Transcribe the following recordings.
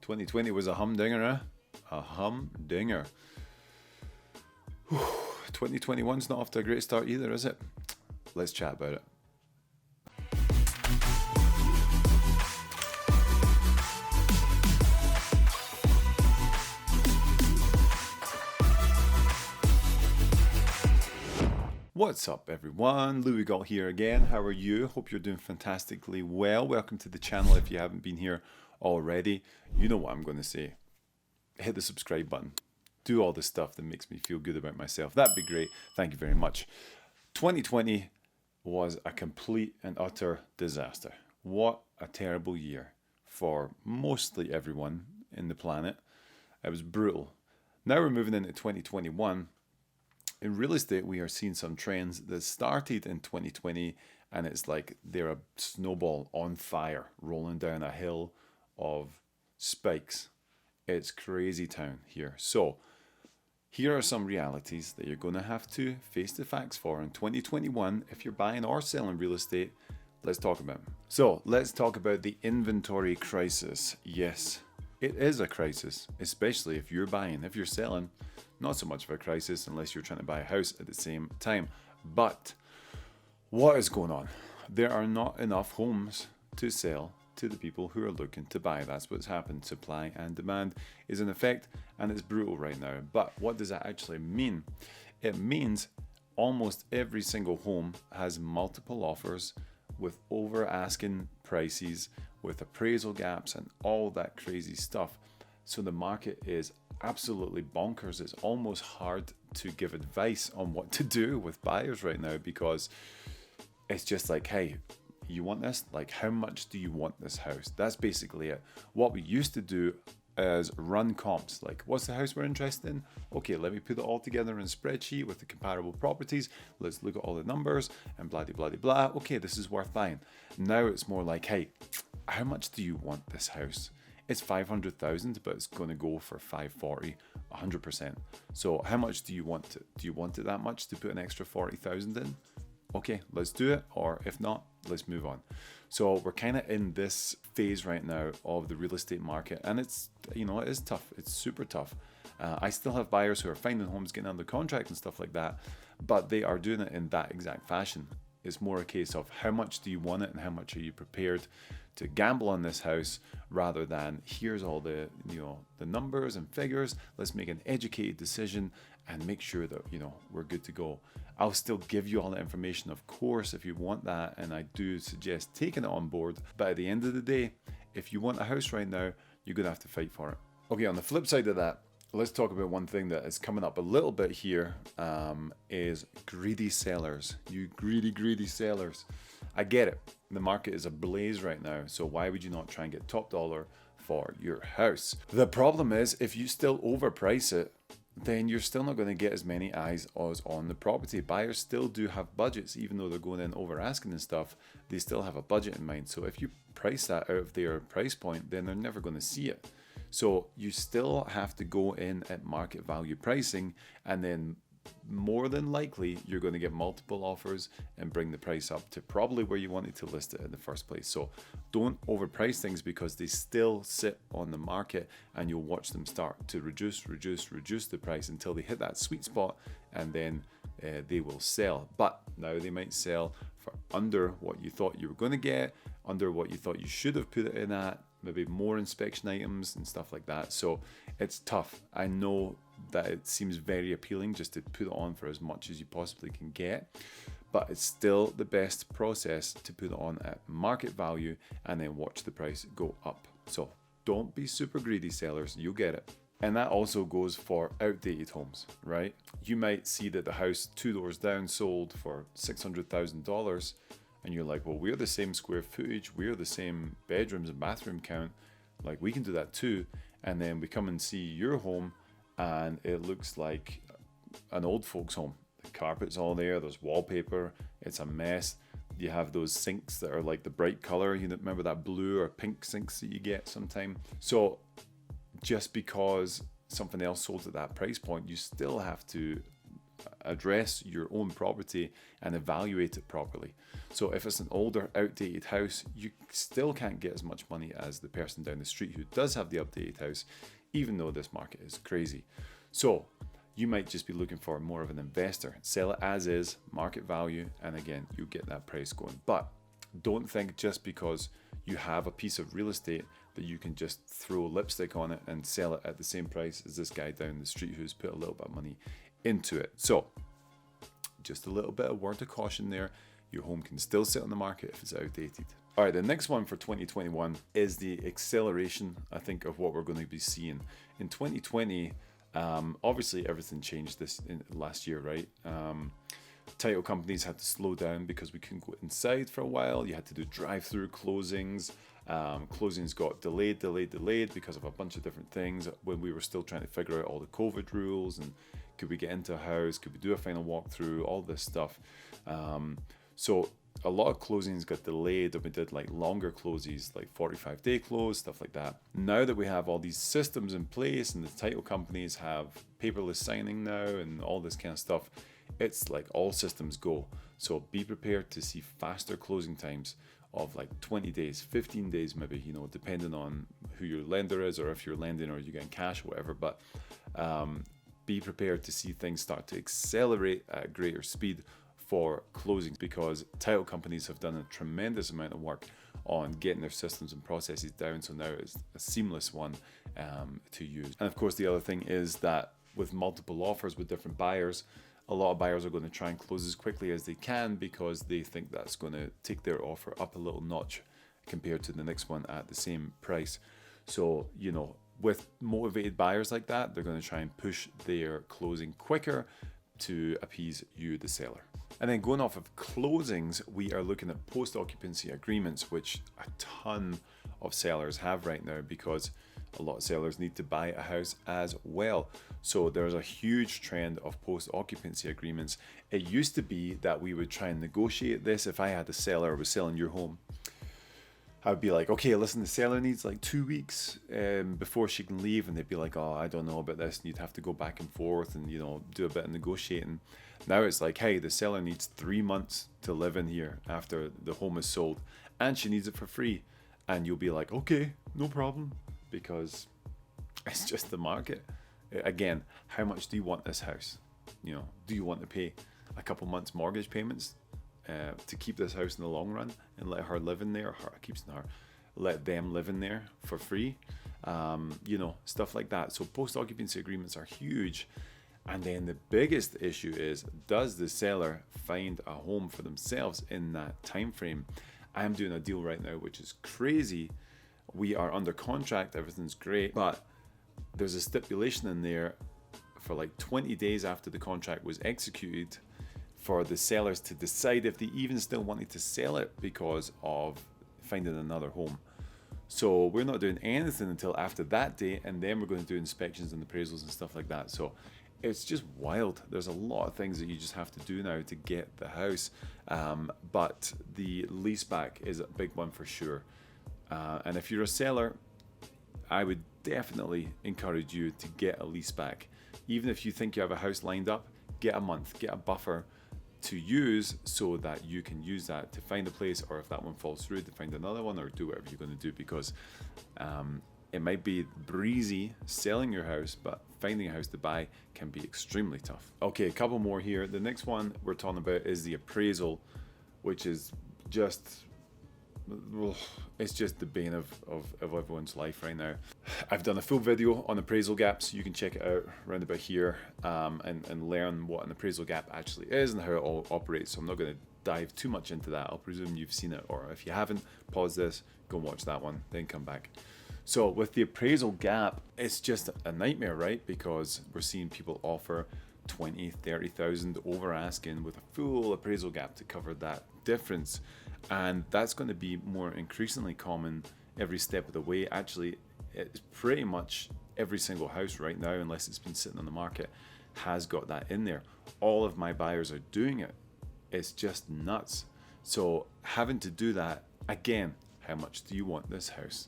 2020 was a humdinger, eh? A humdinger. 2021's not off to a great start either, is it? Let's chat about it. What's up, everyone? Louis Galt here again. How are you? Hope you're doing fantastically well. Welcome to the channel. If you haven't been here already, you know what I'm going to say. Hit the subscribe button. Do all the stuff that makes me feel good about myself. That'd be great. Thank you very much. 2020 was a complete and utter disaster. What a terrible year for mostly everyone in the planet. It was brutal. Now we're moving into 2021. In real estate, we are seeing some trends that started in 2020, and it's like they're a snowball on fire rolling down a hill of spikes. It's crazy town here. So here are some realities that you're going to have to face the facts for in 2021 if you're buying or selling real estate. Let's talk about them. So let's talk about the inventory crisis. Yes, it is a crisis, especially if you're buying. If you're selling, not so much of a crisis unless you're trying to buy a house at the same time. But what is going on? There are not enough homes to sell to the people who are looking to buy. That's what's happened. Supply and demand is in effect, and it's brutal right now. But what does that actually mean? It means almost every single home has multiple offers with over asking prices, with appraisal gaps and all that crazy stuff. So the market is absolutely bonkers. It's almost hard to give advice on what to do with buyers right now, because it's just like, hey, you want this? Like, how much do you want this house? That's basically it. What we used to do is run comps. Like, what's the house we're interested in? Okay, let me put it all together in a spreadsheet with the comparable properties. Let's look at all the numbers and blah, blah, blah, blah. Okay, this is worth buying. Now it's more like, hey, how much do you want this house? It's 500,000, but it's going to go for 540, 100%. So how much do you want it? Do you want it that much to put an extra 40,000 in? Okay, let's do it. Or if not, let's move on. So we're kind of in this phase right now of the real estate market, and it's, it is tough. It's super tough. I still have buyers who are finding homes, getting under contract and stuff like that, but they are doing it in that exact fashion. It's more a case of how much do you want it and how much are you prepared to gamble on this house, rather than here's all the the numbers and figures. Let's make an educated decision and make sure that we're good to go. I'll still give you all the information, of course, if you want that, and I do suggest taking it on board. But at the end of the day, if you want a house right now, you're gonna have to fight for it. Okay, on the flip side of that, let's talk about one thing that is coming up a little bit here, is greedy sellers. You greedy sellers. I get it. The market is ablaze right now, so why would you not try and get top dollar for your house? The problem is, if you still overprice it, then you're still not going to get as many eyes as on the property. Buyers still do have budgets, even though they're going in over asking and stuff, they still have a budget in mind. So if you price that out of their price point, then they're never going to see it. So you still have to go in at market value pricing, and then more than likely you're going to get multiple offers and bring the price up to probably where you wanted to list it in the first place. So don't overprice things, because they still sit on the market, and you'll watch them start to reduce the price until they hit that sweet spot, and then they will sell. But now they might sell for under what you thought you were going to get, under what you thought you should have put it in at, maybe more inspection items and stuff like that. So it's tough. I know that it seems very appealing just to put it on for as much as you possibly can get, but it's still the best process to put it on at market value and then watch the price go up. So don't be super greedy, sellers. You'll get it. And that also goes for outdated homes, right? You might see that the house 2 doors down sold for $600,000, and you're like, well, we're the same square footage, we're the same bedrooms and bathroom count, like we can do that too. And then we come and see your home, and it looks like an old folks home. The carpet's all there, there's wallpaper, it's a mess. You have those sinks that are like the bright color, remember that blue or pink sinks that you get sometime. So just because something else sold at that price point, you still have to address your own property and evaluate it properly. So if it's an older, outdated house, you still can't get as much money as the person down the street who does have the updated house, even though this market is crazy. So you might just be looking for more of an investor. Sell it as is, market value, and again, you get that price going. But don't think just because you have a piece of real estate that you can just throw lipstick on it and sell it at the same price as this guy down the street who's put a little bit of money into it. So just a little bit of word of caution there. Your home can still sit on the market if it's outdated. All right, the next one for 2021 is the acceleration, I think, of what we're going to be seeing. In 2020, obviously everything changed last year, right? Title companies had to slow down because we couldn't go inside for a while. You had to do drive-through closings. Closings got delayed because of a bunch of different things when we were still trying to figure out all the COVID rules and could we get into a house, could we do a final walkthrough, all this stuff. So a lot of closings got delayed, and we did like longer closes, like 45-day close, stuff like that. Now that we have all these systems in place and the title companies have paperless signing now and all this kind of stuff, it's like all systems go. So be prepared to see faster closing times of like 20 days, 15 days maybe, you know, depending on who your lender is or if you're lending or you're getting cash or whatever. But be prepared to see things start to accelerate at greater speed for closings, because title companies have done a tremendous amount of work on getting their systems and processes down, so now it's a seamless one to use. And of course the other thing is that with multiple offers with different buyers, a lot of buyers are going to try and close as quickly as they can because they think that's going to take their offer up a little notch compared to the next one at the same price. So, you know, with motivated buyers like that, they're going to try and push their closing quicker to appease you, the seller. And then going off of closings, we are looking at post-occupancy agreements, which a ton of sellers have right now because a lot of sellers need to buy a house as well. So there's a huge trend of post-occupancy agreements. It used to be that we would try and negotiate this. If I had a seller who was selling your home, I would be like, okay, listen, the seller needs like 2 weeks before she can leave. And they'd be like, oh, I don't know about this. And you'd have to go back and forth and, you know, do a bit of negotiating. Now it's like, hey, the seller needs 3 months to live in here after the home is sold and she needs it for free. And you'll be like, okay, no problem, because it's just the market. Again, how much do you want this house? You know, do you want to pay a couple months mortgage payments to keep this house in the long run and let her live in there, let them live in there for free? You know, stuff like that. So post-occupancy agreements are huge. And then the biggest issue is, does the seller find a home for themselves in that time frame? I'm doing a deal right now which is crazy. We are under contract, everything's great, but there's a stipulation in there for like 20 days after the contract was executed for the sellers to decide if they even still wanted to sell it because of finding another home. So we're not doing anything until after that date, and then we're going to do inspections and appraisals and stuff like that. So it's just wild. There's a lot of things that you just have to do now to get the house. But the lease back is a big one for sure. And if you're a seller, I would definitely encourage you to get a lease back. Even if you think you have a house lined up, get a month, get a buffer to use so that you can use that to find a place, or if that one falls through, to find another one, or do whatever you're going to do, because it might be breezy selling your house, but finding a house to buy can be extremely tough. Okay, a couple more here. The next one we're talking about is the appraisal, which is just, it's just the bane of everyone's life right now. I've done a full video on appraisal gaps. You can check it out around about here and learn what an appraisal gap actually is and how it all operates. So I'm not going to dive too much into that. I'll presume you've seen it, or if you haven't, pause this, go and watch that one, then come back. So with the appraisal gap, it's just a nightmare, right? Because we're seeing people offer 20, 30,000 over asking with a full appraisal gap to cover that difference. And that's going to be more increasingly common every step of the way. Actually, it's pretty much every single house right now, unless it's been sitting on the market, has got that in there. All of my buyers are doing it. It's just nuts. So having to do that, again, how much do you want this house?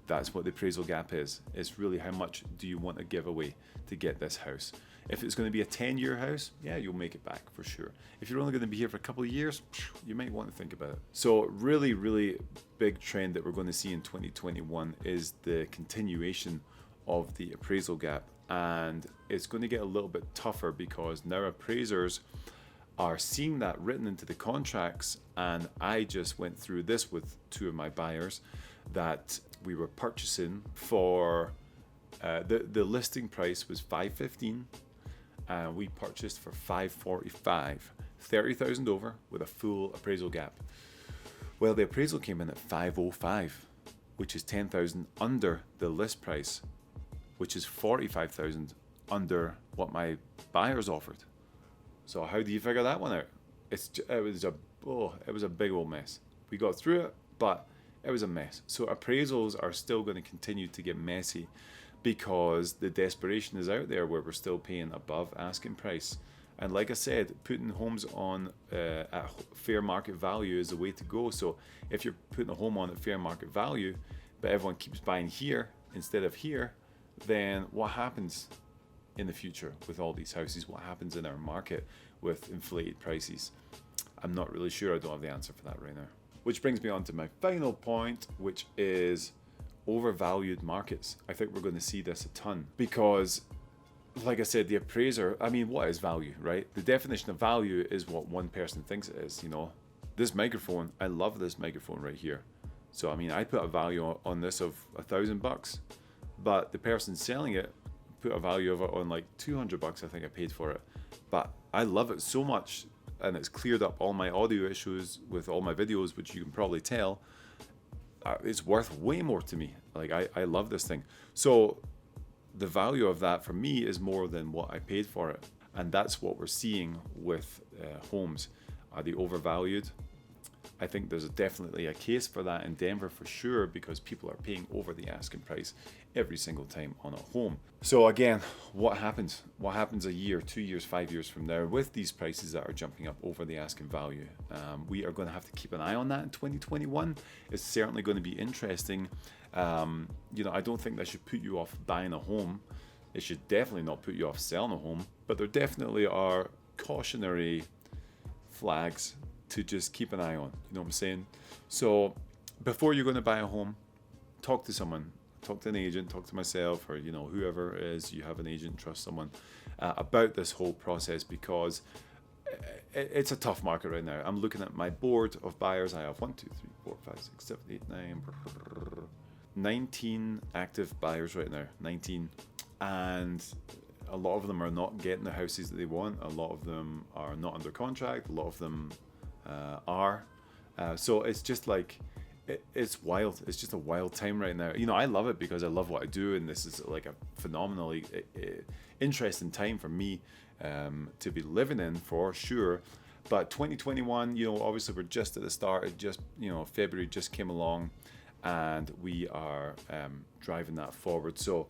That's what the appraisal gap is. It's really how much do you want to give away to get this house. If it's going to be a 10-year house, yeah, you'll make it back for sure. If you're only going to be here for a couple of years, you might want to think about it. So really, really big trend that we're going to see in 2021 is the continuation of the appraisal gap. And it's going to get a little bit tougher because now appraisers are seeing that written into the contracts. And I just went through this with two of my buyers that we were purchasing for, the listing price was $515. We purchased for $545, 30,000 over with a full appraisal gap. Well, the appraisal came in at $505, which is 10,000 under the list price, which is 45,000 under what my buyers offered. So how do you figure that one out? It was a big old mess. We got through it, but it was a mess. So appraisals are still going to continue to get messy because the desperation is out there where we're still paying above asking price. And like I said, putting homes on at fair market value is the way to go. So if you're putting a home on at fair market value, but everyone keeps buying here instead of here, then what happens in the future with all these houses? What happens in our market with inflated prices? I'm not really sure. I don't have the answer for that right now. Which brings me on to my final point, which is overvalued markets. I think we're going to see this a ton because, like I said, the appraiser, I mean, what is value, right? The definition of value is what one person thinks it is. You know, this microphone, I love this microphone right here. So, I mean, I put a value on this of $1,000, but the person selling it put a value of it on like $200. I think I paid for it, but I love it so much, and it's cleared up all my audio issues with all my videos, which you can probably tell. It's worth way more to me. Like I love this thing. So the value of that for me is more than what I paid for it. And that's what we're seeing with homes. Are they overvalued? I think there's definitely a case for that in Denver for sure, because people are paying over the asking price every single time on a home. So again, what happens? What happens a year, 2 years, 5 years from now with these prices that are jumping up over the asking value? We are going to have to keep an eye on that in 2021. It's certainly going to be interesting. You know, I don't think that should put you off buying a home. It should definitely not put you off selling a home, but there definitely are cautionary flags to just keep an eye on, you know what I'm saying? So before you're going to buy a home, talk to someone, talk to an agent, talk to myself, or you know, whoever it is, you have an agent, trust someone about this whole process, because it's a tough market right now. I'm looking at my board of buyers. I have 1, 2, 3, 4, 5, 6, 7, 8, 9, 19 active buyers right now, 19. And a lot of them are not getting the houses that they want. A lot of them are not under contract. A lot of them are. So it's just like, it's wild. It's just a wild time right now. You know, I love it because I love what I do, and this is like a phenomenally interesting time for me to be living in for sure. But 2021, you know, obviously we're just at the start. It just, you know, February just came along, and we are driving that forward. So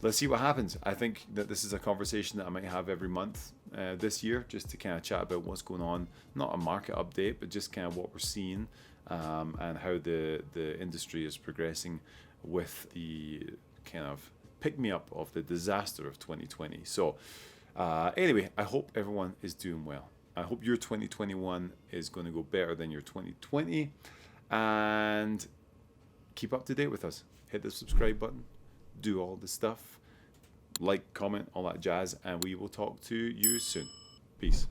let's see what happens. I think that this is a conversation that I might have every month this year, just to kind of chat about what's going on. Not a market update, but just kind of what we're seeing and how the industry is progressing with the kind of pick-me-up of the disaster of 2020. So anyway, I hope everyone is doing well. I hope your 2021 is going to go better than your 2020. And keep up to date with us. Hit the subscribe button. Do all the stuff, like, comment, all that jazz, and we will talk to you soon. Peace.